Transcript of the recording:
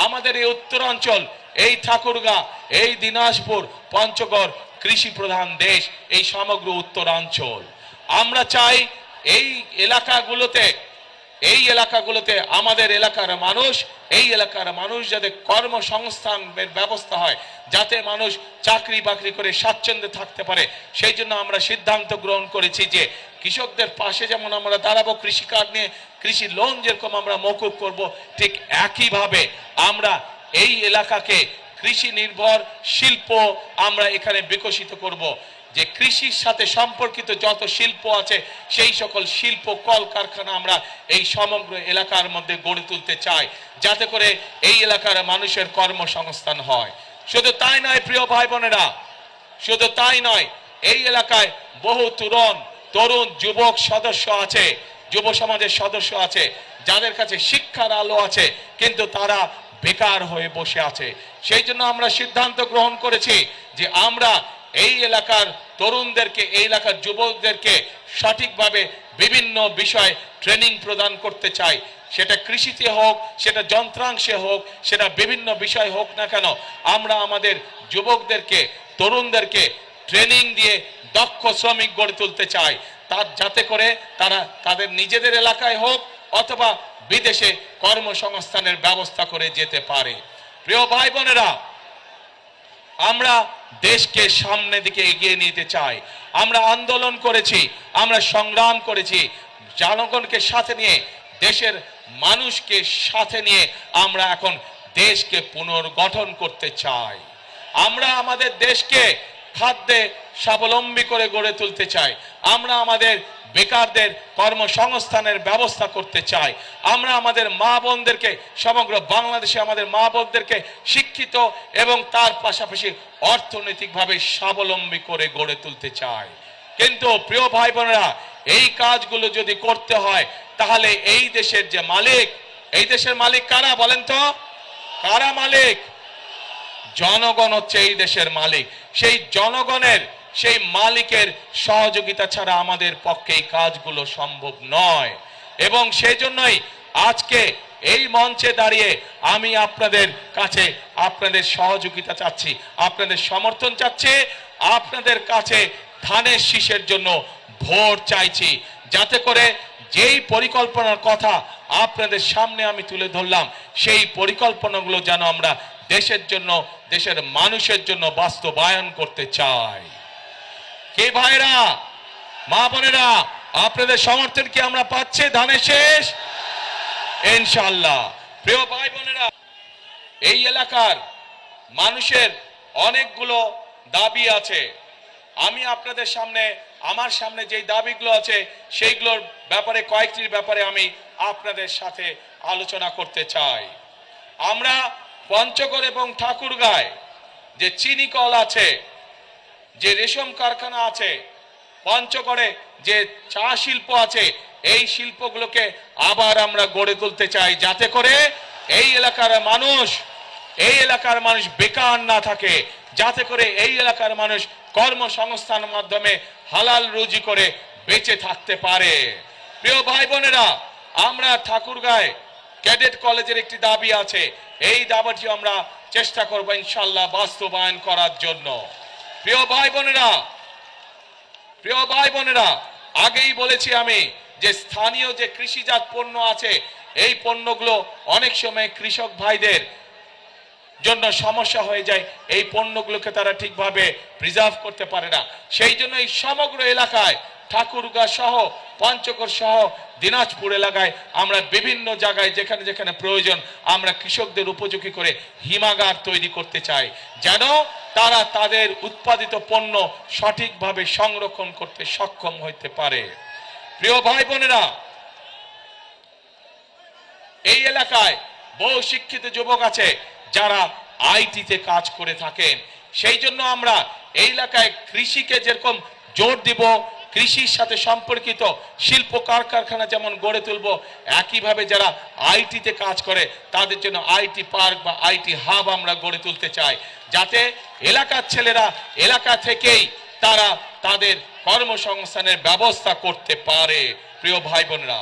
আমাদের এই উত্তরাঞ্চল, এই ঠাকুরগাঁ, এই দিনাজপুর, পঞ্চগড় কৃষি প্রধান দেশ, এই সমগ্র উত্তরাঞ্চল। আমরা চাই এই এলাকাগুলোতে আমাদের এলাকার মানুষ যাতে কর্মসংস্থানের ব্যবস্থা হয়, যাতে মানুষ চাকরি বাকরি করে স্বাচ্ছন্দ্যে থাকতে পারে। সেই জন্য আমরা সিদ্ধান্ত গ্রহণ করেছি যে কৃষকদের পাশে যেমন আমরা দাঁড়াবো, কৃষি কার্ড নিয়ে কৃষি লোন যেরকম আমরা মকুব করব, ঠিক একইভাবে আমরা এই এলাকাকে কৃষি নির্ভর শিল্প আমরা এখানে বিকশিত করব। যে কৃষির সাথে সম্পর্কিত যত শিল্প আছে সেই সকল শিল্প কলকারখানা আমরা এই সমগ্র এলাকার মধ্যে গড়ে তুলতে চাই, যাতে করে এই এলাকার মানুষের কর্মসংস্থান হয়। শুধু তাই নয় প্রিয় ভাই বোনেরা, শুধু তাই নয়, এই এলাকায় বহু তরুণ যুবক সদস্য আছে, যুব সমাজের সদস্য আছে, যাদের কাছে শিক্ষার আলো আছে কিন্তু তারা বেকার হয়ে বসে আছে। সেই জন্য আমরা সিদ্ধান্ত গ্রহণ করেছি যে আমরা এই এলাকার তরুণদেরকে, এই এলাকার যুবকদেরকে সঠিকভাবে বিভিন্ন বিষয় ট্রেনিং প্রদান করতে চাই। সেটা কৃষিতে হোক, সেটা যন্ত্রাংশে হোক, সেটা বিভিন্ন বিষয় হোক না কেন, আমরা আমাদের যুবকদেরকে, তরুণদেরকে ট্রেনিং দিয়ে দক্ষ শ্রমিক গড়ে তুলতে চাই, যাতে করে তারা তাদের নিজেদের এলাকায় হোক অথবা বিদেশে কর্মসংস্থানের ব্যবস্থা করে যেতে পারে। প্রিয় ভাই বোনেরা, আমরা দেশকে সামনের দিকে এগিয়ে নিতে চাই। আমরা আন্দোলন করেছি, আমরা সংগ্রাম করেছি, জনগণকে সাথে নিয়ে, দেশের মানুষকে সাথে নিয়ে আমরা এখন দেশকে পুনর্গঠন করতে চাই। আমরা আমাদের দেশকে খাদ্যে স্বাবলম্বী করে গড়ে তুলতে চাই। আমরা আমাদের বেকারদের কর্মসংস্থানের ব্যবস্থা করতে চাই। আমরা আমাদের মা বোনদেরকে, সমগ্র বাংলাদেশে আমাদের মা বোনদেরকে শিক্ষিত এবং তার পাশাপাশি অর্থনৈতিকভাবে স্বাবলম্বী করে গড়ে তুলতে চাই। কিন্তু প্রিয় ভাই বোনেরা, এই কাজগুলো যদি করতে হয় তাহলে এই দেশের যে মালিক, এই দেশের মালিক কারা বলেন তো? কারা মালিক? জনগণ হচ্ছে এই দেশের মালিক। সেই জনগণের, সেই মালিকের সহযোগিতা ছাড়া আমাদের পক্ষে এই কাজগুলো সম্ভব নয়। এবং সেই জন্যই আজকে এই মঞ্চে দাঁড়িয়ে আমি আপনাদের কাছে আপনাদের সহযোগিতা চাচ্ছি, আপনাদের সমর্থন চাচ্ছি, আপনাদের কাছে ধানের শীষের জন্য ভোট চাইছি, যাতে করে যেই পরিকল্পনার কথা আপনাদের সামনে আমি তুলে ধরলাম সেই পরিকল্পনাগুলো যেন আমরা দেশের জন্য, দেশের মানুষের জন্য বাস্তবায়ন করতে চাই। কে ভাইরা, মা বোনেরা, আপনাদের সমর্থন কি আমরা পাচ্ছি ধানের শীষ? ইনশাআল্লাহ। প্রিয় ভাই বোনেরা, এই এলাকার মানুষের অনেকগুলো দাবি আছে। আমি আপনাদের সামনে, আমার সামনে যেই দাবিগুলো আছে সেইগুলোর ব্যাপারে, কয়েকটির ব্যাপারে আমি আপনাদের সাথে আলোচনা করতে চাই। আমরা পঞ্চগড় এবং ঠাকুরগাঁয় যে চিনি কল আছে, যে রেশম কারখানা আছে, পঞ্চগড়ে যে চা শিল্প আছে, এই শিল্পগুলোকে আবার আমরা গড়ে তুলতে চাই, যাতে করে এই এলাকার মানুষ বেকার না থাকে, যাতে করে এই এলাকার মানুষ কর্মসংস্থানের মাধ্যমে হালাল রুজি করে বেঁচে থাকতে পারে। প্রিয় ভাই বোনেরা, আমরা ঠাকুরগাঁয় ক্যাডেট কলেজের একটি দাবি আছে, এই দাবিটি আমরা চেষ্টা করব ইনশাআল্লাহ বাস্তবায়ন করার জন্য। প্রিয় ভাই বোনেরা, আগেই বলেছি আমি যে স্থানীয় যে কৃষিজাত পণ্য আছে, এই পণ্যগুলো অনেক সময় কৃষক ভাইদের জন্য সমস্যা হয়ে যায়, এই পণ্যগুলোকে তারা ঠিকভাবে প্রিজার্ভ করতে পারে না। সেই জন্য এই সমগ্র এলাকায়, ঠাকুরগাঁ সহ, পঞ্চগড় সহ, দিনাজপুর এলাকায় আমরা বিভিন্ন জায়গায় যেখানে যেখানে প্রয়োজন আমরা কৃষকদের উপযোগী করে হিমাগার তৈরি করতে চাই, যেন তারা তাদের উৎপাদিত পণ্য সঠিকভাবে সংরক্ষণ করতে সক্ষম হতে পারে। প্রিয় ভাই বোনেরা, এই এলাকায় বহু শিক্ষিত যুবক আছে যারা আইটিতে কাজ করে থাকেন। সেই জন্য আমরা এই এলাকায় কৃষিকে যেরকম জোর দিব, কৃষির সাথে সম্পর্কিত শিল্প কারখানা যেমন গড়ে তুলব, একইভাবে যারা আইটিতে কাজ করে তাদের জন্য আইটি পার্ক বা আইটি হাব আমরা গড়ে তুলতে চাই, যাতে এলাকার ছেলেরা এলাকা থেকেই তারা তাদের কর্মসংস্থানের ব্যবস্থা করতে পারে। প্রিয় ভাই বোনেরা,